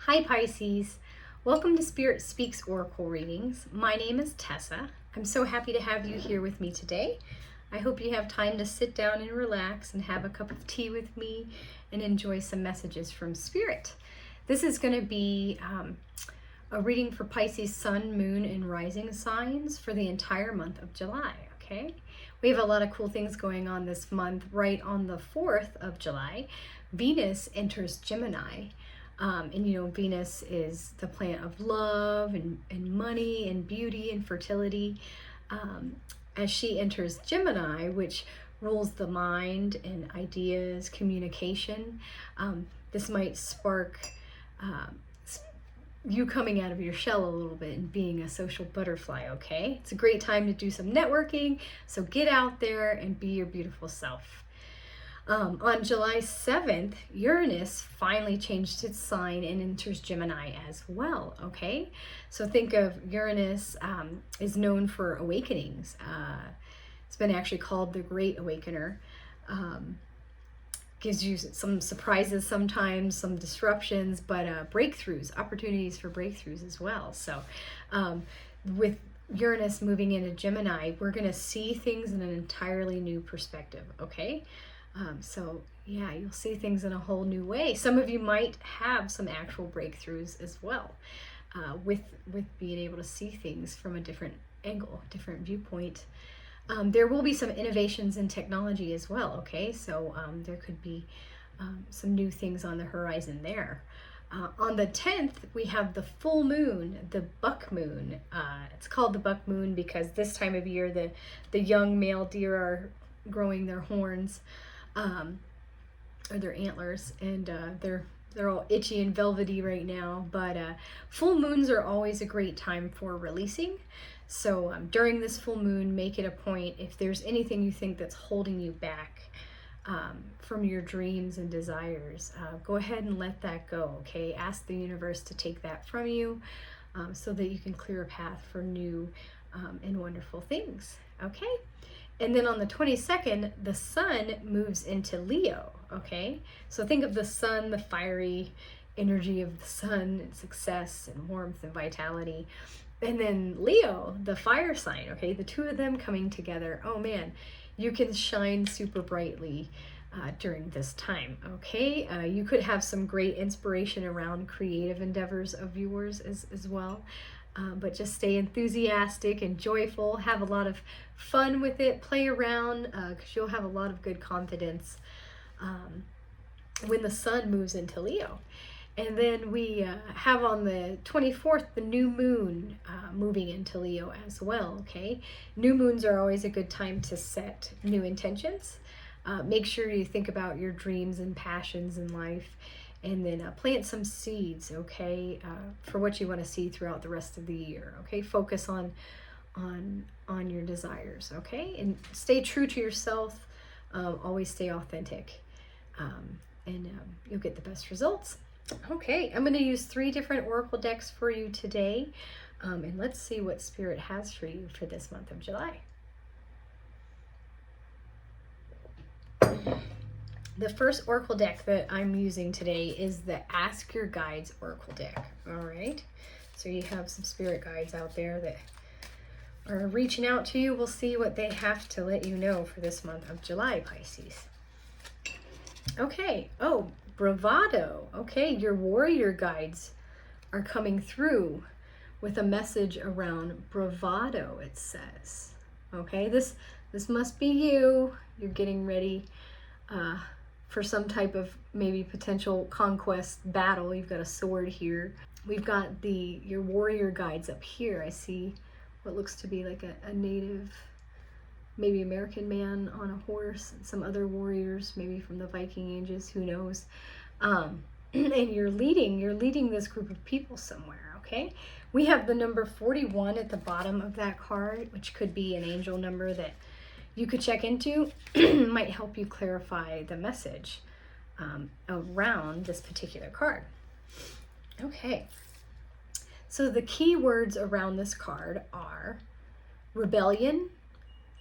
Hi Pisces, welcome to Spirit Speaks Oracle Readings. My name is Tessa. I'm so happy to have you here with me today. I hope you have time to sit down and relax and have a cup of tea with me and enjoy some messages from Spirit. This is going to be a reading for Pisces Sun, Moon, and Rising signs for the entire month of July, okay? We have a lot of cool things going on this month. Right on the 4th of July, Venus enters Gemini. And you know, Venus is the planet of love and money and beauty and fertility. As she enters Gemini, which rules the mind and ideas, communication, this might spark you coming out of your shell a little bit and being a social butterfly, okay? It's a great time to do some networking, so get out there and be your beautiful self. On July 7th, Uranus finally changed its sign and enters Gemini as well, okay? So think of Uranus is known for awakenings. It's been actually called the Great Awakener. Gives you some surprises sometimes, some disruptions, but breakthroughs, opportunities for breakthroughs as well. So with Uranus moving into Gemini, we're going to see things in an entirely new perspective, okay? So yeah, you'll see things in a whole new way. Some of you might have some actual breakthroughs as well, with being able to see things from a different angle, different viewpoint. There will be some innovations in technology as well, okay? So there could be some new things on the horizon there. On the 10th, we have the full moon, the buck moon. It's called the buck moon because this time of year, the young male deer are growing their horns. Or their antlers, and they're all itchy and velvety right now, but full moons are always a great time for releasing. So during this full moon, make it a point, if there's anything you think that's holding you back from your dreams and desires, go ahead and let that go, okay? Ask the universe to take that from you so that you can clear a path for new and wonderful things, okay? And then on the 22nd, the sun moves into Leo, okay? So think of the sun, the fiery energy of the sun, and success and warmth and vitality. And then Leo, the fire sign, okay? The two of them coming together. Oh man, you can shine super brightly during this time, okay? You could have some great inspiration around creative endeavors of yours as well. But just stay enthusiastic and joyful, have a lot of fun with it, play around, because you'll have a lot of good confidence when the sun moves into Leo. And then we have on the 24th, the new moon moving into Leo as well, okay? New moons are always a good time to set new intentions. Make sure you think about your dreams and passions in life. And then plant some seeds, okay, for what you want to see throughout the rest of the year, okay? Focus on your desires, okay? And stay true to yourself. Always stay authentic, and you'll get the best results. Okay, I'm going to use 3 different oracle decks for you today, and let's see what Spirit has for you for this month of July. The first oracle deck that I'm using today is the Ask Your Guides oracle deck, all right? So you have some spirit guides out there that are reaching out to you. We'll see what they have to let you know for this month of July, Pisces. Okay, oh, bravado. Okay, your warrior guides are coming through with a message around bravado, it says. Okay, this must be you. You're getting ready for some type of maybe potential conquest battle. You've got a sword here. We've got your warrior guides up here. I see what looks to be like a native, maybe American man on a horse, and some other warriors, maybe from the Viking ages, who knows. And you're leading this group of people somewhere, okay? We have the number 41 at the bottom of that card, which could be an angel number that you could check into. Might help you clarify the message around this particular card. Okay, so the key words around this card are rebellion,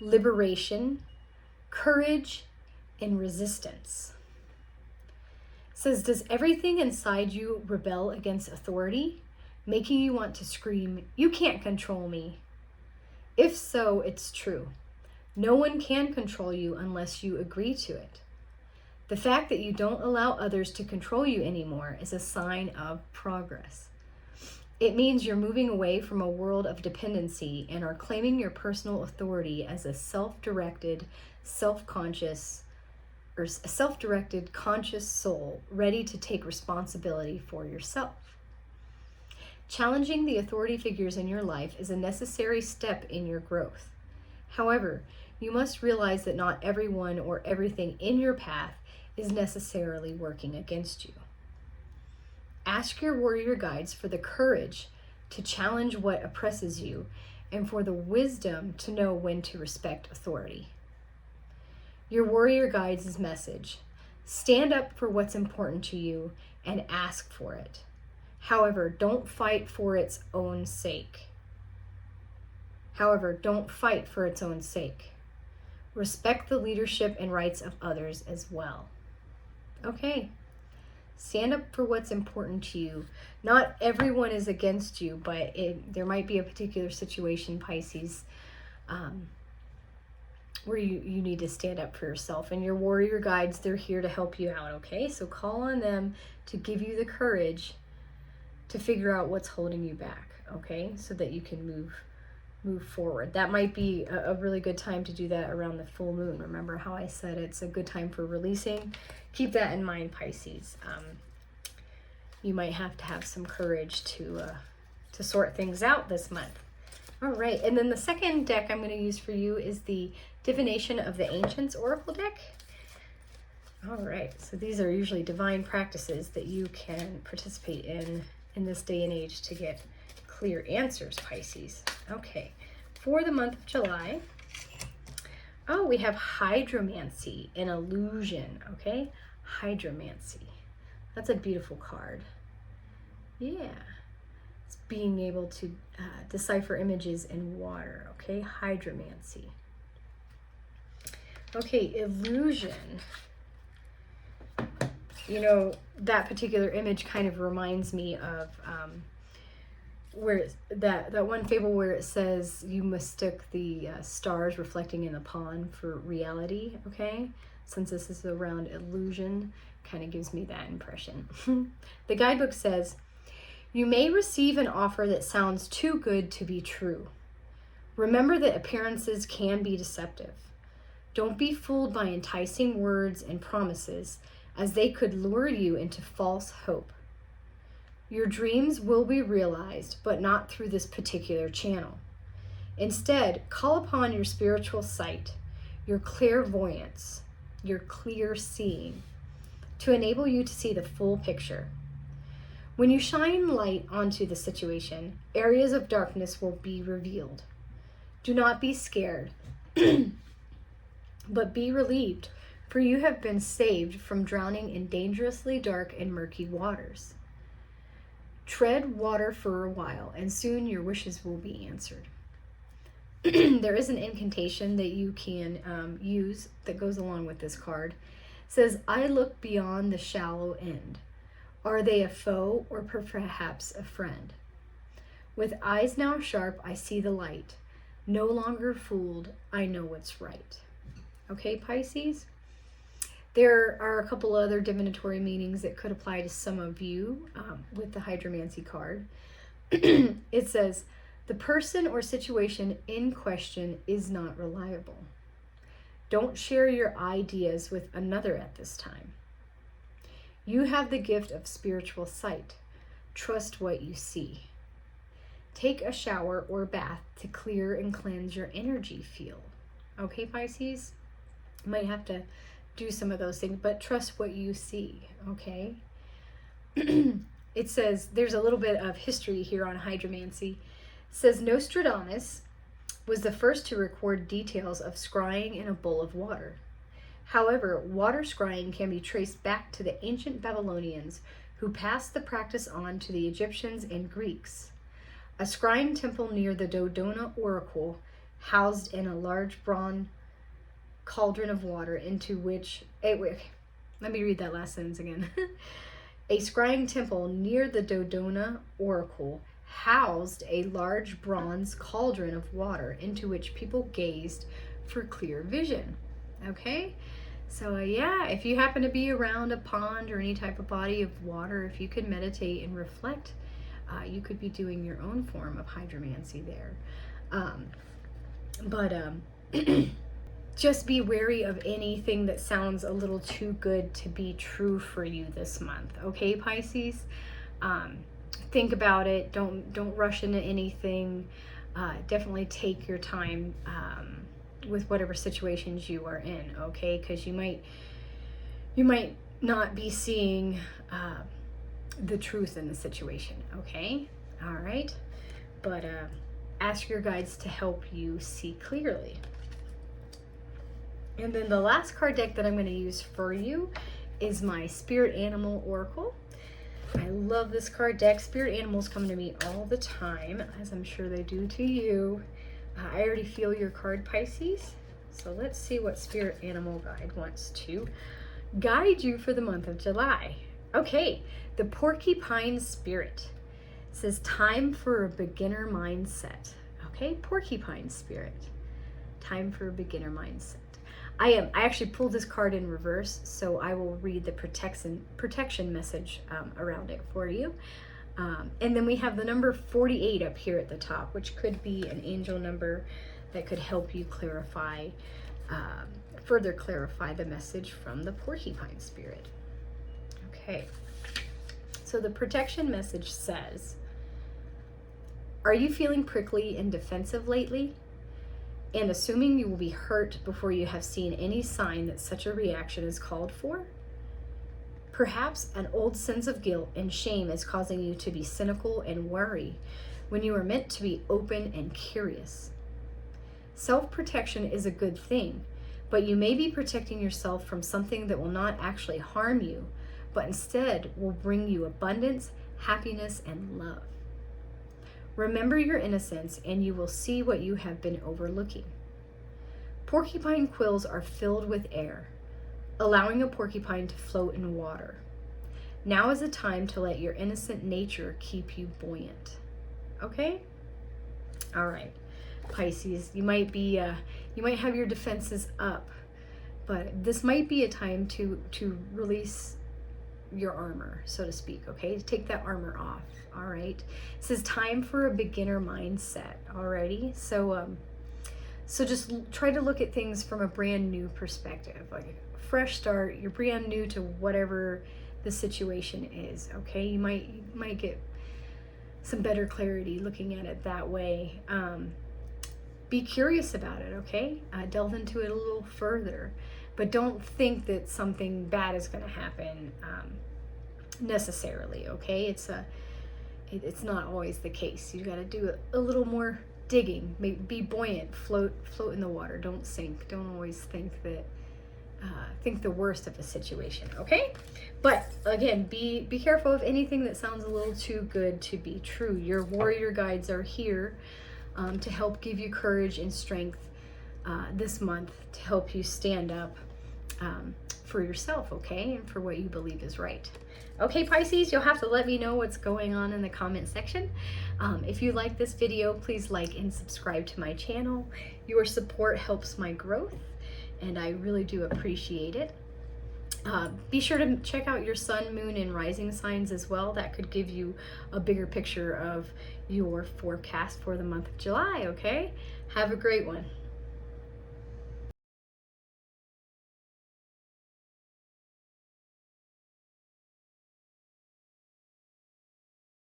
liberation, courage, and resistance. says, does everything inside you rebel against authority, making you want to scream, "You can't control me"? If so, it's true. No one can control you unless you agree to it. The fact that you don't allow others to control you anymore is a sign of progress. It means you're moving away from a world of dependency and are claiming your personal authority as a self-directed, conscious soul ready to take responsibility for yourself. Challenging the authority figures in your life is a necessary step in your growth. However, you must realize that not everyone or everything in your path is necessarily working against you. Ask your warrior guides for the courage to challenge what oppresses you and for the wisdom to know when to respect authority. Your warrior guides' message: stand up for what's important to you and ask for it. However, don't fight for its own sake. Respect the leadership and rights of others as well. Okay. Stand up for what's important to you. Not everyone is against you, but there might be a particular situation, Pisces, where you need to stand up for yourself. And your warrior guides, they're here to help you out, okay? So call on them to give you the courage to figure out what's holding you back, okay? So that you can move forward. That might be a really good time to do that around the full moon. Remember how I said it's a good time for releasing? Keep that in mind, Pisces. You might have to have some courage to sort things out this month. All right, and then the second deck I'm going to use for you is the Divination of the Ancients Oracle deck. All right, so these are usually divine practices that you can participate in this day and age to get clear answers, Pisces. Okay, for the month of July, we have hydromancy, an illusion, okay? Hydromancy. That's a beautiful card. Yeah. It's being able to decipher images in water, okay? Hydromancy. Okay, illusion. You know, that particular image kind of reminds me of where that one fable where it says you mistook the stars reflecting in a pond for reality, okay? Since this is around illusion, kind of gives me that impression. The guidebook says, you may receive an offer that sounds too good to be true. Remember that appearances can be deceptive. Don't be fooled by enticing words and promises, as they could lure you into false hope. Your dreams will be realized, but not through this particular channel. Instead, call upon your spiritual sight, your clairvoyance, your clear seeing, to enable you to see the full picture. When you shine light onto the situation, areas of darkness will be revealed. Do not be scared, but be relieved, for you have been saved from drowning in dangerously dark and murky waters. Tread water for a while, and soon your wishes will be answered. There is an incantation that you can use that goes along with this card. It says, I look beyond the shallow end. Are they a foe or perhaps a friend? With eyes now sharp, I see the light. No longer fooled, I know what's right. Okay, Pisces? There are a couple other divinatory meanings that could apply to some of you with the hydromancy card. It says, the person or situation in question is not reliable. Don't share your ideas with another at this time. You have the gift of spiritual sight. Trust what you see. Take a shower or bath to clear and cleanse your energy field. Okay, Pisces? You might have to do some of those things, but trust what you see, okay? It says, there's a little bit of history here on hydromancy. It says, Nostradamus was the first to record details of scrying in a bowl of water. However, water scrying can be traced back to the ancient Babylonians, who passed the practice on to the Egyptians and Greeks. A scrying temple near the Dodona Oracle, housed in a large bronze cauldron of water into which Let me read that last sentence again. A scrying temple near the Dodona oracle housed a large bronze cauldron of water into which people gazed for clear vision. Okay? So yeah, if you happen to be around a pond or any type of body of water, if you could meditate and reflect, you could be doing your own form of hydromancy there. Just be wary of anything that sounds a little too good to be true for you this month. Okay, Pisces? Think about it. Don't rush into anything. Definitely take your time with whatever situations you are in, okay? Because you might not be seeing the truth in the situation, okay? All right? But ask your guides to help you see clearly. And then the last card deck that I'm going to use for you is my Spirit Animal Oracle. I love this card deck. Spirit animals come to me all the time, as I'm sure they do to you. I already feel your card, Pisces. So let's see what Spirit Animal Guide wants to guide you for the month of July. Okay, the Porcupine Spirit says time for a beginner mindset. Okay, Porcupine Spirit, time for a beginner mindset. I actually pulled this card in reverse, so I will read the protection message around it for you. And then we have the number 48 up here at the top, which could be an angel number that could help you clarify, further clarify the message from the Porcupine Spirit. Okay, so the protection message says, are you feeling prickly and defensive lately? And assuming you will be hurt before you have seen any sign that such a reaction is called for? Perhaps an old sense of guilt and shame is causing you to be cynical and worry when you are meant to be open and curious. Self-protection is a good thing, but you may be protecting yourself from something that will not actually harm you, but instead will bring you abundance, happiness, and love. Remember your innocence, and you will see what you have been overlooking. Porcupine quills are filled with air, allowing a porcupine to float in water. Now is the time to let your innocent nature keep you buoyant. Okay? All right, Pisces, you might have your defenses up, but this might be a time to release your armor, so to speak, okay? Take that armor off, all right? It says time for a beginner mindset, alrighty? So just try to look at things from a brand new perspective, like a fresh start. You're brand new to whatever the situation is, okay? You might get some better clarity looking at it that way. Be curious about it, okay? Delve into it a little further. But don't think that something bad is going to happen necessarily, okay? It's not always the case. You got to do a little more digging. Be buoyant. Float in the water. Don't sink. Don't always think the worst of a situation, okay? But again, be careful of anything that sounds a little too good to be true. Your warrior guides are here to help give you courage and strength this month, to help you stand up for yourself, okay, and for what you believe is right. Okay, Pisces, you'll have to let me know what's going on in the comment section. If you like this video, please like and subscribe to my channel. Your support helps my growth, and I really do appreciate it. Be sure to check out your sun, moon, and rising signs as well. That could give you a bigger picture of your forecast for the month of July, okay? Have a great one.